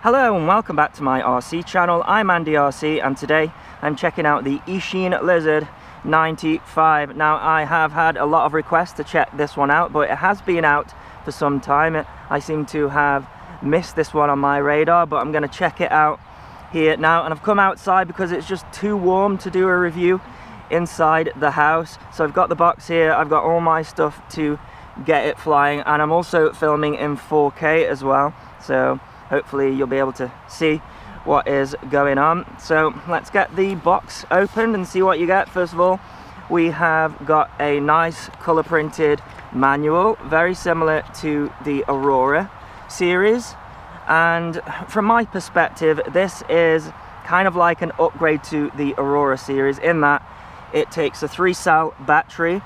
Hello and welcome back to my RC channel. I'm Andy RC and today I'm checking out the Eachine Lizard95. Now I have had a lot of requests to check this one out, but it has been out for some time. I seem to have missed this one on my radar, but I'm going to check it out here now. And I've come outside because it's just too warm to do a review inside the house. So I've got the box here, I've got all my stuff to get it flying, and I'm also filming in 4K as well. So hopefully you'll be able to see what is going on. So let's get the box opened and see what you get. First of all, we have got a nice color printed manual, very similar to the Aurora series. And from my perspective, this is kind of like an upgrade to the Aurora series in that it takes a 3-cell battery,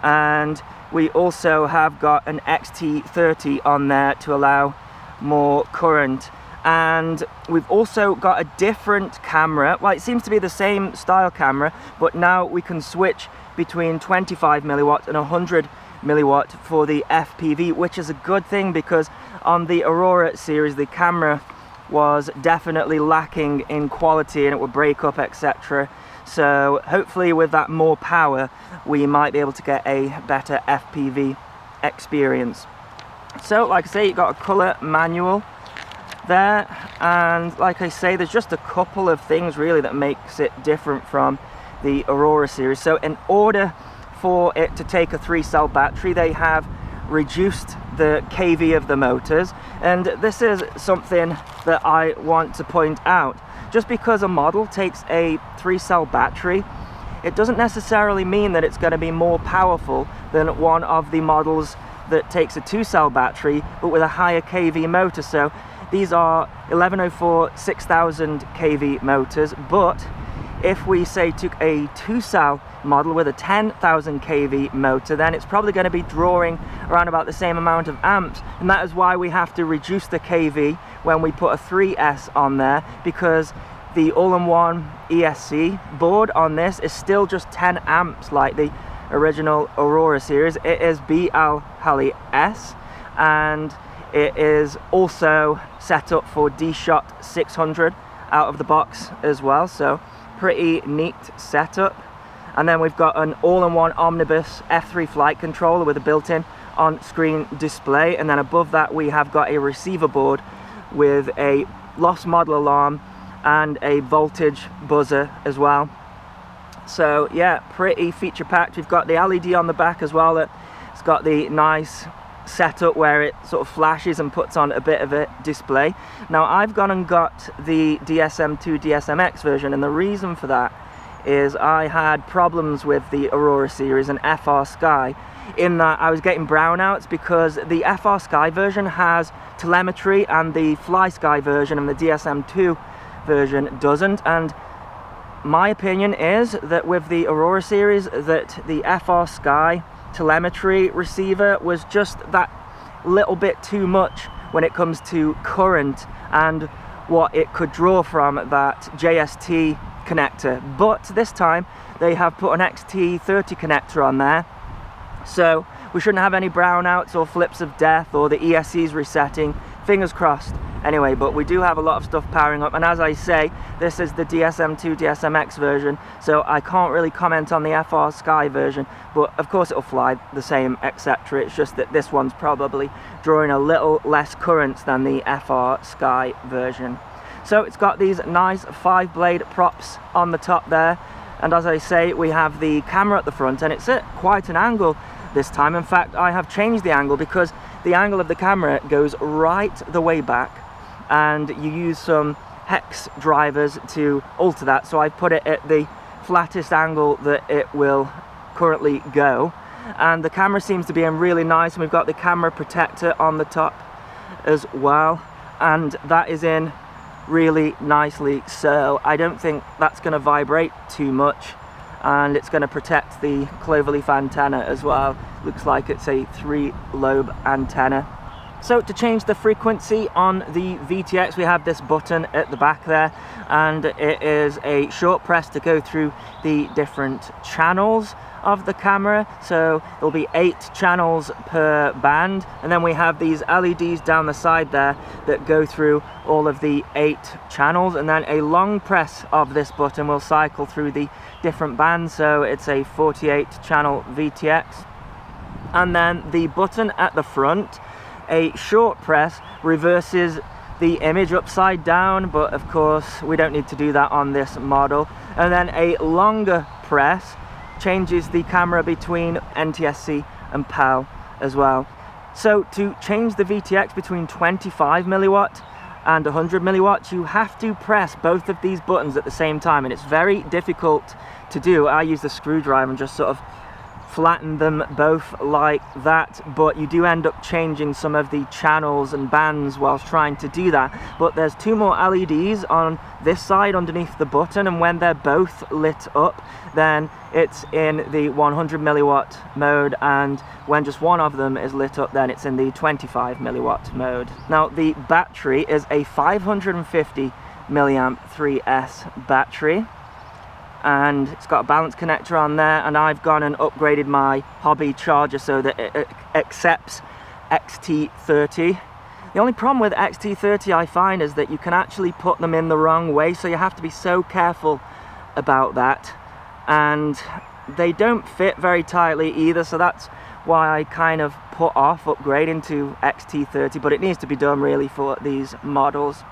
and we also have got an XT30 on there to allow more current. And we've also got a different camera. Well, it seems to be the same style camera, but now we can switch between 25 milliwatt and 100 milliwatt for the FPV, which is a good thing because on the Aurora series the camera was definitely lacking in quality and it would break up, etc. So hopefully with that more power we might be able to get a better FPV experience. So like I say, you've got a colour manual there, and like I say, there's just a couple of things really that makes it different from the Aurora series. So in order for it to take a 3-cell battery, they have reduced the kV of the motors, and this is something that I want to point out. Just because a model takes a 3-cell battery, it doesn't necessarily mean that it's going to be more powerful than one of the models that takes a 2-cell battery but with a higher kV motor. So these are 1104 6000 kV motors, but if we say took a 2-cell model with a 10,000 kV motor, then it's probably going to be drawing around about the same amount of amps, and that is why we have to reduce the kV when we put a 3S on there, because the all-in-one ESC board on this is still just 10 amps like the original Aurora series. It is BL Heli S, and it is also set up for D-Shot 600 out of the box as well, so pretty neat setup. And then we've got an all-in-one Omnibus F3 flight controller with a built-in on-screen display, and then above that we have got a receiver board with a lost model alarm and a voltage buzzer as well. So yeah, pretty feature packed. We've got the LED on the back as well, that it's got the nice setup where it sort of flashes and puts on a bit of a display. Now I've gone and got the DSM2 DSMX version, and the reason for that is I had problems with the Aurora series and FR Sky in that I was getting brownouts because the FR Sky version has telemetry and the Fly Sky version and the DSM2 version doesn't. And my opinion is that with the Aurora series that the FR Sky telemetry receiver was just that little bit too much when it comes to current and what it could draw from that JST connector. But this time they have put an XT30 connector on there, so we shouldn't have any brownouts or flips of death or the ESCs resetting, fingers crossed. Anyway, but we do have a lot of stuff powering up, and as I say, this is the DSM2 DSMX version, so I can't really comment on the FR Sky version, but of course it'll fly the same, etc. It's just that this one's probably drawing a little less current than the FR Sky version. So it's got these nice 5-blade props on the top there, and as I say, we have the camera at the front, and it's at quite an angle this time. In fact, I have changed the angle because the angle of the camera goes right the way back, and you use some hex drivers to alter that, so I put it at the flattest angle that it will currently go. And the camera seems to be in really nice, and we've got the camera protector on the top as well, and that is in really nicely, so I don't think that's going to vibrate too much, and it's going to protect the cloverleaf antenna as well. Looks like it's a 3-lobe antenna. So to change the frequency on the VTX, we have this button at the back there, and it is a short press to go through the different channels of the camera. So there'll be 8 channels per band, and then we have these LEDs down the side there that go through all of the 8 channels, and then a long press of this button will cycle through the different bands. So it's a 48 channel VTX. And then the button at the front, a short press, reverses the image upside down, but of course we don't need to do that on this model. And then a longer press changes the camera between NTSC and PAL as well. So to change the VTX between 25 milliwatt and 100 milliwatts, you have to press both of these buttons at the same time, and it's very difficult to do. I use the screwdriver and just sort of flatten them both like that, but you do end up changing some of the channels and bands whilst trying to do that. But there's 2 more LEDs on this side underneath the button, and when they're both lit up, then it's in the 100 milliwatt mode, and when just one of them is lit up, then it's in the 25 milliwatt mode. Now the battery is a 550 milliamp 3S battery, and it's got a balance connector on there, and I've gone and upgraded my hobby charger so that it accepts XT30. The only problem with XT30 I find is that you can actually put them in the wrong way, so you have to be so careful about that, and they don't fit very tightly either, so that's why I kind of put off upgrading to XT30, but it needs to be done really for these models.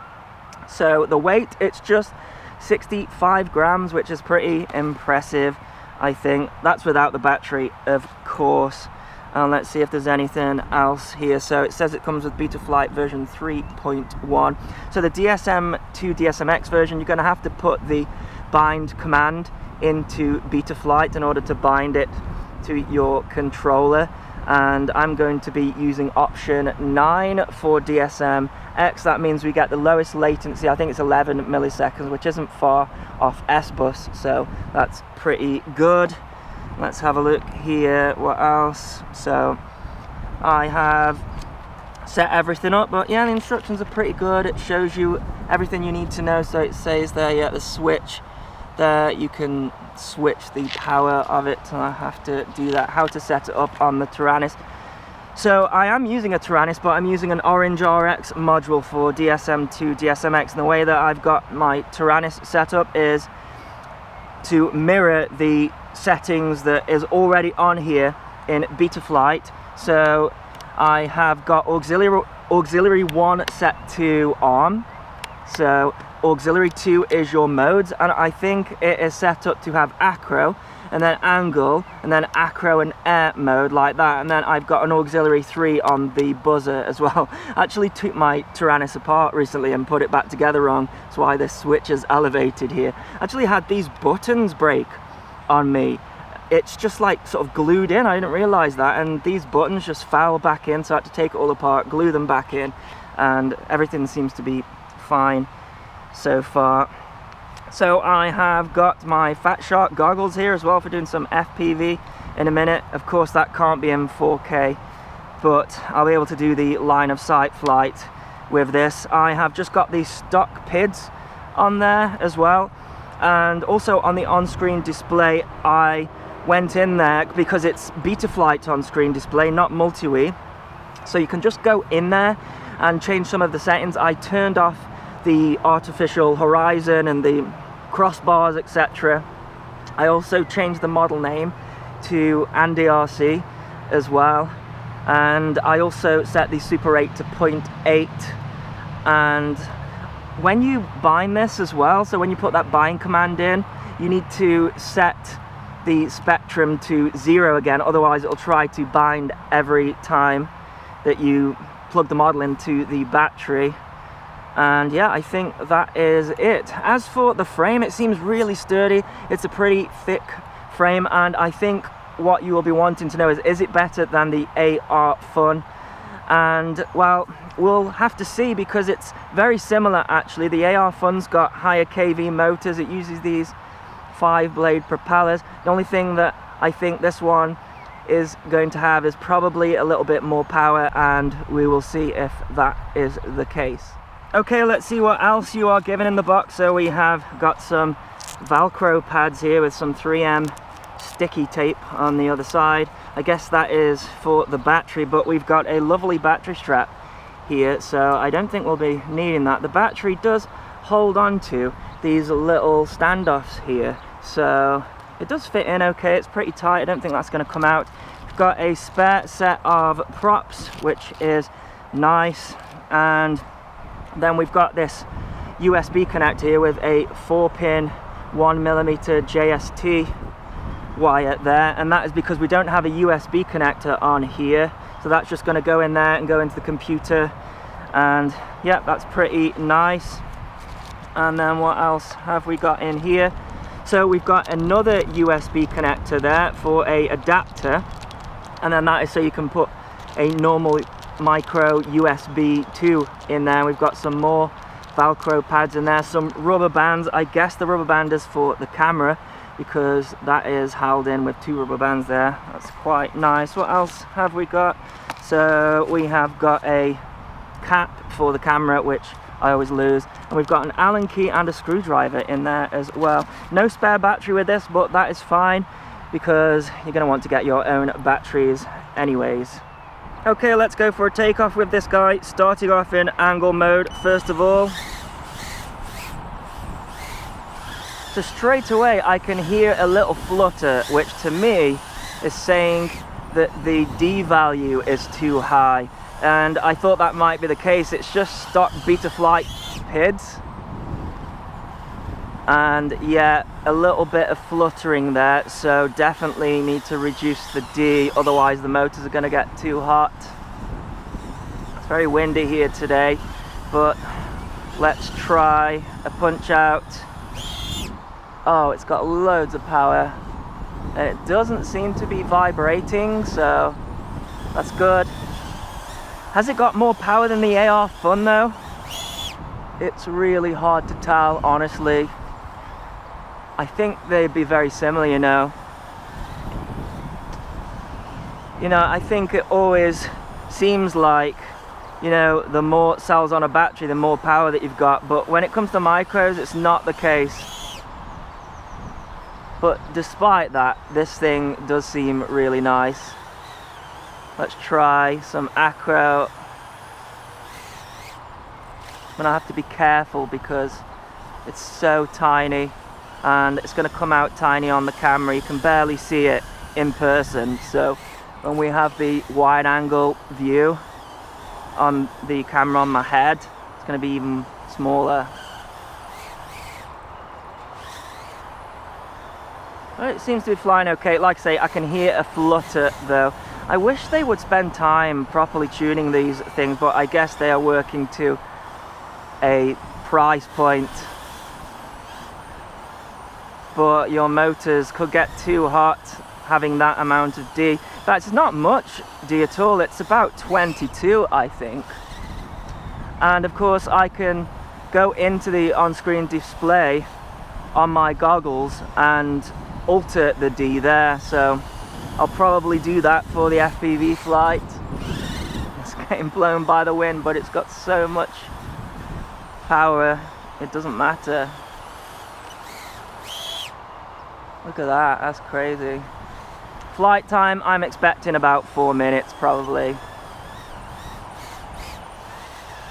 So the weight, it's just 65 grams, which is pretty impressive, I think. That's without the battery, of course. And let's see if there's anything else here. So it says it comes with Betaflight version 3.1. So the DSM2 DSMX version, you're going to have to put the bind command into Betaflight in order to bind it to your controller. And I'm going to be using option 9 for DSMX. That means we get the lowest latency. I think it's 11 milliseconds, which isn't far off S-Bus, so that's pretty good. Let's have a look here. What else? So I have set everything up, but yeah, the instructions are pretty good. It shows you everything you need to know. So it says there, yeah, the switch there, you can switch the power of it, and I have to do that, how to set it up on the Taranis. So I am using a Taranis, but I'm using an Orange RX module for DSM2 DSMX, and the way that I've got my Taranis set up is to mirror the settings that is already on here in Betaflight. So I have got auxiliary 1 set to on, so auxiliary 2 is your modes, and I think it is set up to have acro, and then angle, and then acro and air mode like that, and then I've got an auxiliary 3 on the buzzer as well. I actually took my Taranis apart recently and put it back together wrong. That's why this switch is elevated here. I actually had these buttons break on me. It's just like sort of glued in, I didn't realize that, and these buttons just fell back in, so I had to take it all apart, glue them back in, and everything seems to be fine so far. So I have got my Fat Shark goggles here as well for doing some FPV in a minute. Of course that can't be in 4K, but I'll be able to do the line of sight flight with this. I have just got these stock PIDs on there as well, and also on the on-screen display I went in there because it's Betaflight on-screen display, not multi-wii, so you can just go in there and change some of the settings. I turned off the artificial horizon and the crossbars, etc. I also changed the model name to AndyRC as well, and I also set the Super 8 to 0.8. and when you bind this as well, so when you put that bind command in, you need to set the spectrum to 0 again, otherwise it'll try to bind every time that you plug the model into the battery. And yeah, I think that is it. As for the frame, it seems really sturdy. It's a pretty thick frame, and I think what you will be wanting to know is it better than the AR Fun? And well, we'll have to see, because it's very similar actually. The AR Fun's got higher kV motors. It uses these 5-blade propellers. The only thing that I think this one is going to have is probably a little bit more power, and we will see if that is the case. Okay, let's see what else you are given in the box. So we have got some Velcro pads here with some 3M sticky tape on the other side. I guess that is for the battery, but we've got a lovely battery strap here, so I don't think we'll be needing that. The battery does hold on to these little standoffs here, so it does fit in okay. It's pretty tight. I don't think that's going to come out. We've got a spare set of props, which is nice, and then we've got this USB connector here with a 4-pin 1mm JST wire there, and that is because we don't have a USB connector on here, so that's just going to go in there and go into the computer. And yeah, that's pretty nice. And then what else have we got in here? So we've got another USB connector there for a adapter, and then that is so you can put a normal micro USB 2 in there. We've got some more Velcro pads in there, some rubber bands. I guess the rubber band is for the camera, because that is held in with 2 rubber bands there. That's quite nice. What else have we got? So we have got a cap for the camera, which I always lose, and we've got an Allen key and a screwdriver in there as well. No spare battery with this, but that is fine because you're going to want to get your own batteries anyways. Okay, let's go for a takeoff with this guy, starting off in angle mode first of all. So straight away I can hear a little flutter, which to me is saying that the D value is too high, and I thought that might be the case. It's just stock Betaflight PIDs, and yeah, a little bit of fluttering there, so definitely need to reduce the D, otherwise the motors are going to get too hot. It's very windy here today, but let's try a punch out. Oh, it's got loads of power, and it doesn't seem to be vibrating, so that's good. Has it got more power than the AR Fun though? It's really hard to tell, honestly. I think they'd be very similar, you know. I think it always seems like, the more cells on a battery, the more power that you've got, but when it comes to micros, it's not the case. But despite that, this thing does seem really nice. Let's try some acro. I'm gonna have to be careful because it's so tiny, and it's gonna come out tiny on the camera. You can barely see it in person, so when we have the wide angle view on the camera on my head, it's gonna be even smaller. Well, it seems to be flying okay. Like I say, I can hear a flutter though. I wish they would spend time properly tuning these things, but I guess they are working to a price point. But your motors could get too hot having that amount of D. In fact, it's not much D at all. It's about 22, I think. And of course, I can go into the on-screen display on my goggles and alter the D there, so I'll probably do that for the FPV flight. It's getting blown by the wind, but it's got so much power, it doesn't matter. Look at that, that's crazy. Flight time, I'm expecting about 4 minutes probably.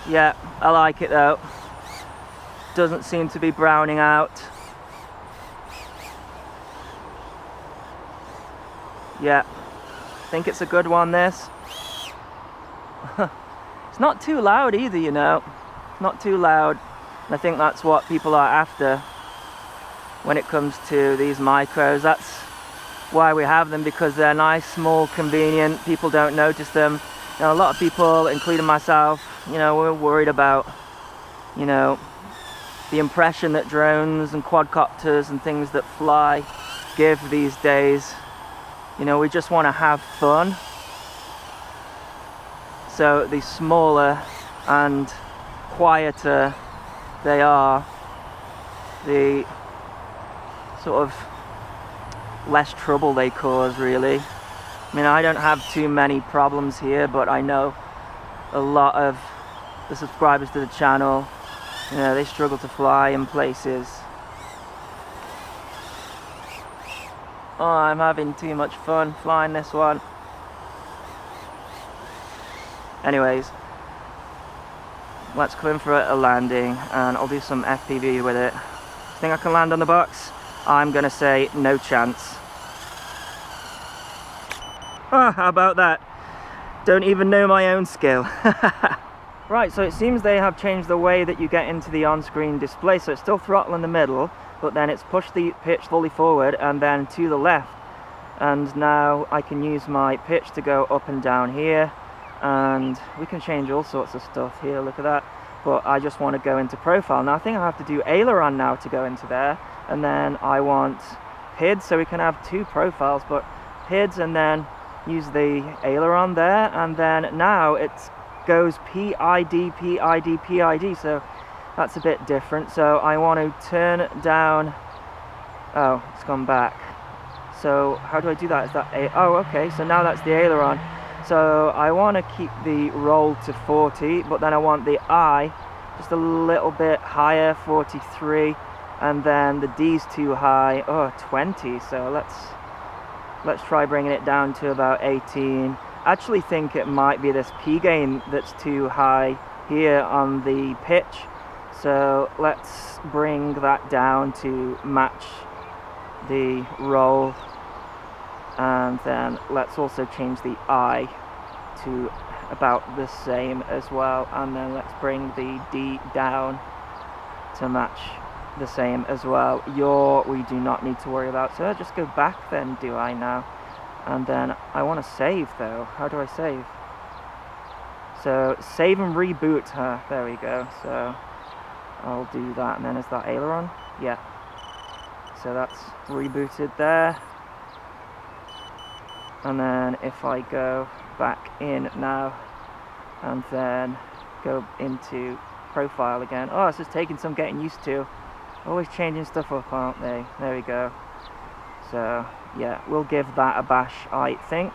Yeah, I like it though. Doesn't seem to be browning out. Yeah, I think it's a good one, this. It's not too loud either, not too loud. And I think that's what people are after when it comes to these micros. That's why we have them, because they're nice, small, convenient. People don't notice them. A lot of people, including myself, we're worried about, the impression that drones and quadcopters and things that fly give these days. We just want to have fun. So the smaller and quieter they are, the sort of less trouble they cause, really. I mean, I don't have too many problems here, but I know a lot of the subscribers to the channel, you know, they struggle to fly in places. Oh, I'm having too much fun flying this one. Anyways, let's go in for a landing and I'll do some FPV with it. Think I can land on the box? I'm gonna say no chance. Oh, how about that? Don't even know my own skill. Right, so it seems they have changed the way that you get into the on-screen display. So it's still throttle in the middle, but then it's pushed the pitch fully forward and then to the left. And now I can use my pitch to go up and down here. And we can change all sorts of stuff here, look at that. But I just want to go into profile. Now I think I have to do aileron now to go into there. And then I want PID, so we can have two profiles, but PIDs and then use the aileron there, and then now it goes PID, PID, PID, so that's a bit different. So I want to turn down, oh, it's gone back. So how do I do that? Is that a, oh, okay, so now that's the aileron. So I want to keep the roll to 40, but then I want the I just a little bit higher, 43, and then the D's too high, oh, 20, so let's try bringing it down to about 18. I actually think it might be this P gain that's too high here on the pitch. So let's bring that down to match the roll. And then let's also change the I to about the same as well. And then let's bring the D down to match the same as well. Yaw we do not need to worry about, so I'll just go back then, do I now? And then I want to save though. How do I save? So save and reboot her. There we go. So I'll do that, and then is that aileron? Yeah. So that's rebooted there. And then if I go back in now and then go into profile again. Oh, it's just taking some getting used to. Always changing stuff up, aren't they? There we go. So yeah, we'll give that a bash, I think.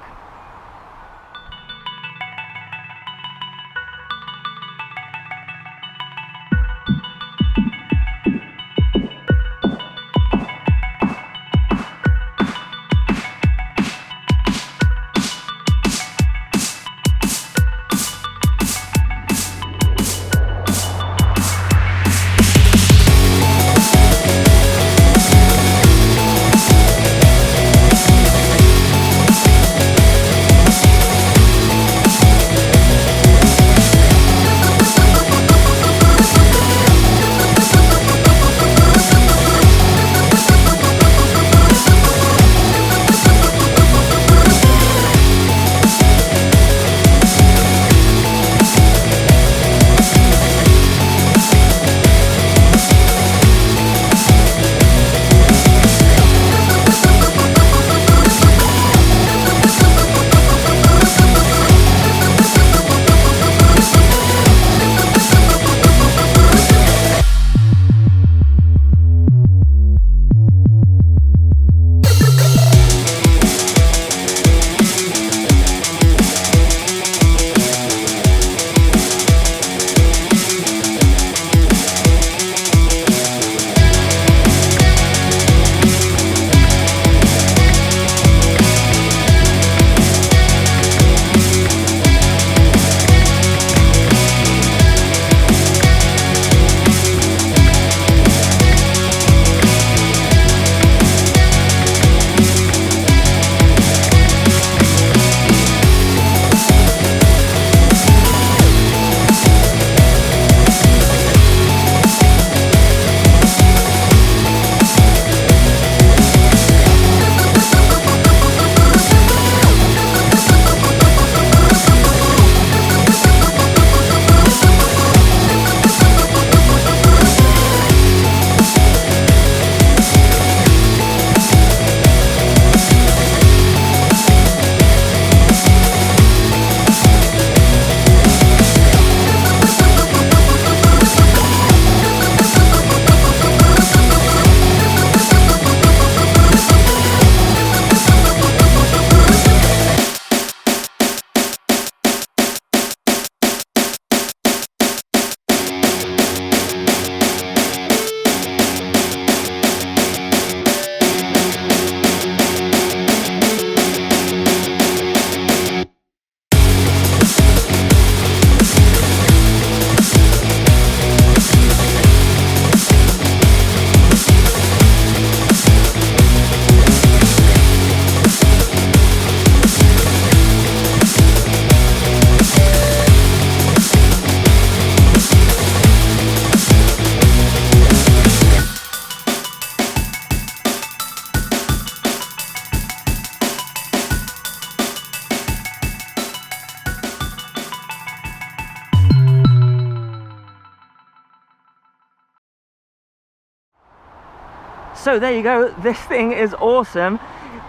So there you go, this thing is awesome.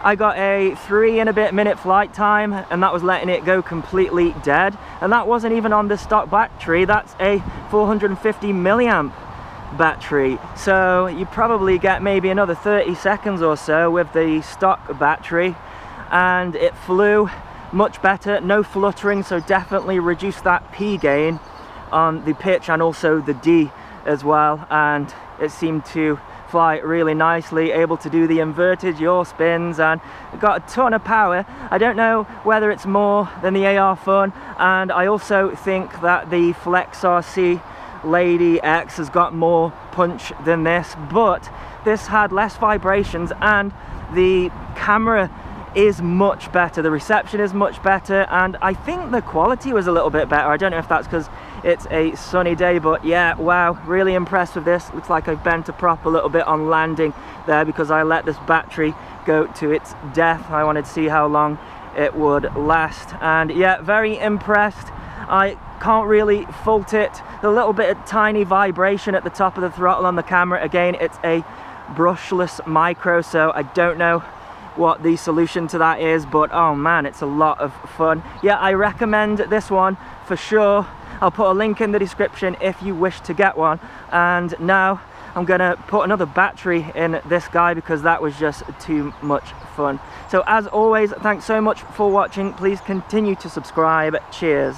I got a 3 and a bit minute flight time, and that was letting it go completely dead, and that wasn't even on the stock battery. That's a 450 milliamp battery, so you probably get maybe another 30 seconds or so with the stock battery, and it flew much better, no fluttering, so definitely reduced that P gain on the pitch and also the D as well, and it seemed to fly really nicely, able to do the inverted yaw spins, and it got a ton of power. I don't know whether it's more than the AR Fun, and I also think that the Flex RC Lady X has got more punch than this, but this had less vibrations and the camera is much better, the reception is much better, and I think the quality was a little bit better. I don't know if that's because it's a sunny day, but yeah, wow, really impressed with this. Looks like I've bent a prop a little bit on landing there because I let this battery go to its death. I wanted to see how long it would last, and yeah, very impressed. I can't really fault it. The little bit of tiny vibration at the top of the throttle on the camera, again, it's a brushless micro, so I don't know what the solution to that is, but oh man, it's a lot of fun. Yeah, I recommend this one for sure. I'll put a link in the description if you wish to get one. And now I'm gonna put another battery in this guy because that was just too much fun. So as always, thanks so much for watching. Please continue to subscribe. Cheers.